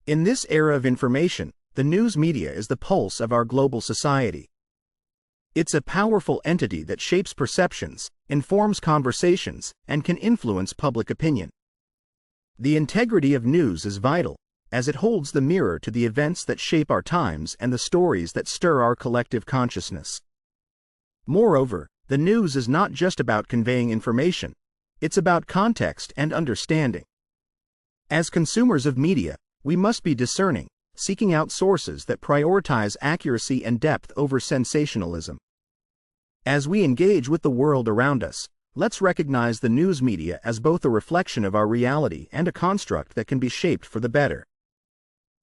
In this era of information, the news media is the pulse of our global society. It's a powerful entity that shapes perceptions, informs conversations, and can influence public opinion. The integrity of news is vital, as it holds the mirror to the events that shape our times and the stories that stir our collective consciousness. Moreover, the news is not just about conveying information, it's about context and understanding. As consumers of media, we must be discerning, seeking out sources that prioritize accuracy and depth over sensationalism. As we engage with the world around us, let's recognize the news media as both a reflection of our reality and a construct that can be shaped for the better.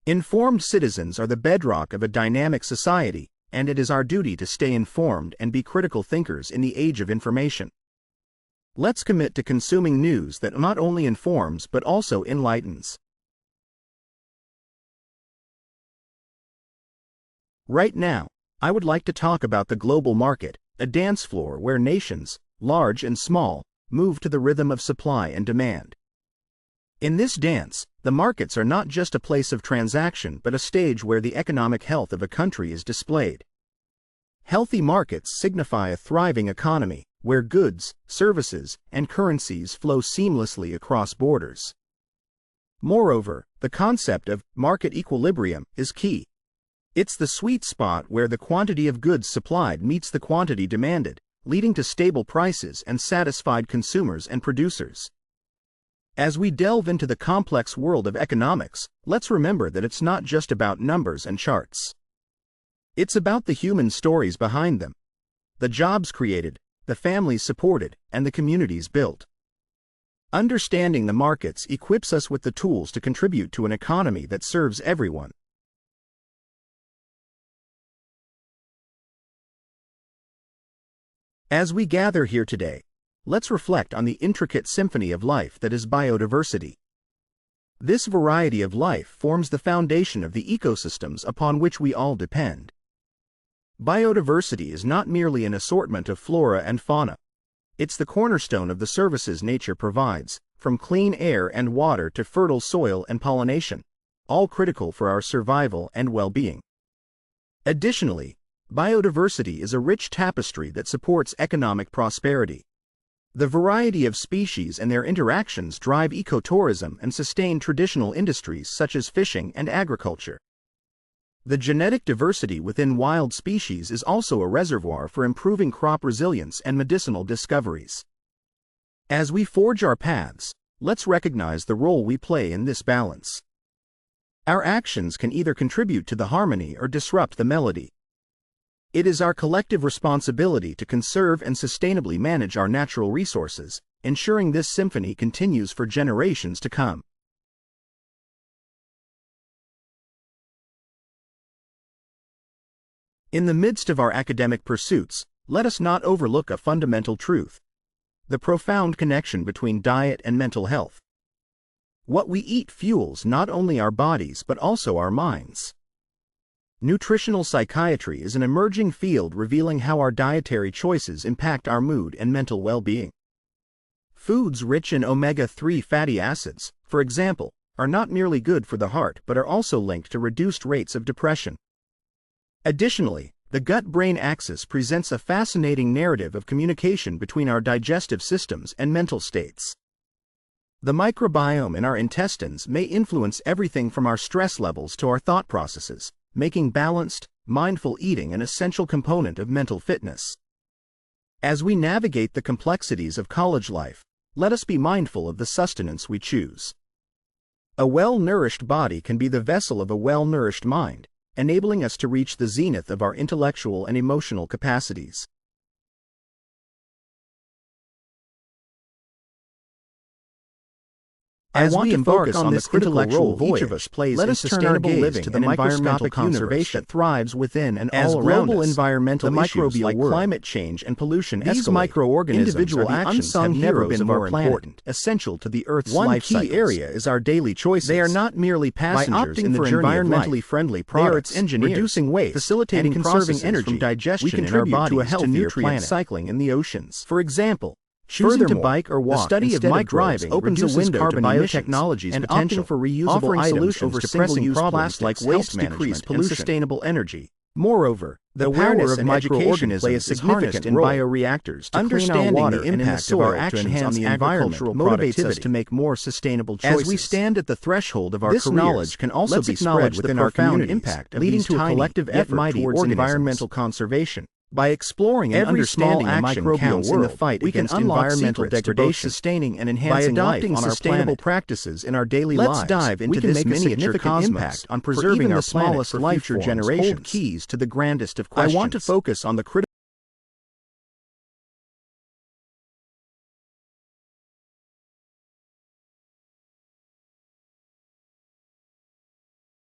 Informed citizens are the bedrock of a dynamic society, and it is our duty to stay informed and be critical thinkers in the age of information. Let's commit to consuming news that not only informs but also enlightens. Right now, I would like to talk about the global market, a dance floor where nations, large and small, move to the rhythm of supply and demand. In this dance, the markets are not just a place of transaction but a stage where the economic health of a country is displayed. Healthy markets signify a thriving economy, where goods, services, and currencies flow seamlessly across borders. Moreover, the concept of market equilibrium is key. It's the sweet spot where the quantity of goods supplied meets the quantity demanded, leading to stable prices and satisfied consumers and producers. As we delve into the complex world of economics, let's remember that it's not just about numbers and charts. It's about the human stories behind them, the jobs created, the families supported, and the communities built. Understanding the markets equips us with the tools to contribute to an economy that serves everyone. As we gather here today, let's reflect on the intricate symphony of life that is biodiversity. This variety of life forms the foundation of the ecosystems upon which we all depend. Biodiversity is not merely an assortment of flora and fauna. It's the cornerstone of the services nature provides, from clean air and water to fertile soil and pollination, all critical for our survival and well-being. Additionally, biodiversity is a rich tapestry that supports economic prosperity. The variety of species and their interactions drive ecotourism and sustain traditional industries such as fishing and agriculture. The genetic diversity within wild species is also a reservoir for improving crop resilience and medicinal discoveries. As we forge our paths, let's recognize the role we play in this balance. Our actions can either contribute to the harmony or disrupt the melody. It is our collective responsibility to conserve and sustainably manage our natural resources, ensuring this symphony continues for generations to come. In the midst of our academic pursuits, let us not overlook a fundamental truth: the profound connection between diet and mental health. What we eat fuels not only our bodies but also our minds. Nutritional psychiatry is an emerging field revealing how our dietary choices impact our mood and mental well-being. Foods rich in omega-3 fatty acids, for example, are not merely good for the heart but are also linked to reduced rates of depression. Additionally, the gut-brain axis presents a fascinating narrative of communication between our digestive systems and mental states. The microbiome in our intestines may influence everything from our stress levels to our thought processes, making balanced, mindful eating an essential component of mental fitness. As we navigate the complexities of college life, let us be mindful of the sustenance we choose. A well-nourished body can be the vessel of a well-nourished mind, enabling us to reach the zenith of our intellectual and emotional capacities. As we embark on this intellectual voyage, each of us plays in sustainable living to the environmental conservation that thrives within and all around us. As global environmental issues like climate change and pollution escalate, these microorganisms individual are the unsung heroes of our planet, essential to the Earth's life cycles. One key area is our daily choices. They are not merely passengers in the journey of life. Environmentally friendly products, they are its engineers, reducing waste, facilitating conserving energy from digestion in our bodies to a healthier planet, cycling in the oceans. For example, Choosing to bike or walk the study of microbes opens a window to biotechnology's and potential, opting for reusable offering items solutions over to pressing single-use problems plastics like waste helps decrease management and pollution. sustainable energy. Moreover, the Awareness power of and microorganisms education is play a harnessed significant in role. bioreactors to Understanding clean our water the and in the impact of soil our to actions enhance on the agricultural environment motivates us productivity. to make more sustainable choices. As we stand at the threshold of our This careers, knowledge can also let's be acknowledge spread the within our profound communities, impact of leading these to a tiny, collective yet effort mighty towards organisms. environmental conservation. By exploring and Every small understanding the action microbial counts world, in the fight we can against unlock environmental secrets to both degradation. sustaining and By enhancing adopting life on our sustainable planet. practices in our daily Let's lives, dive into we can this make a miniature significant cosmos, impact on for preserving even our the planet smallest for life future forms generations. hold keys to the grandest of I questions. want to focus on the critical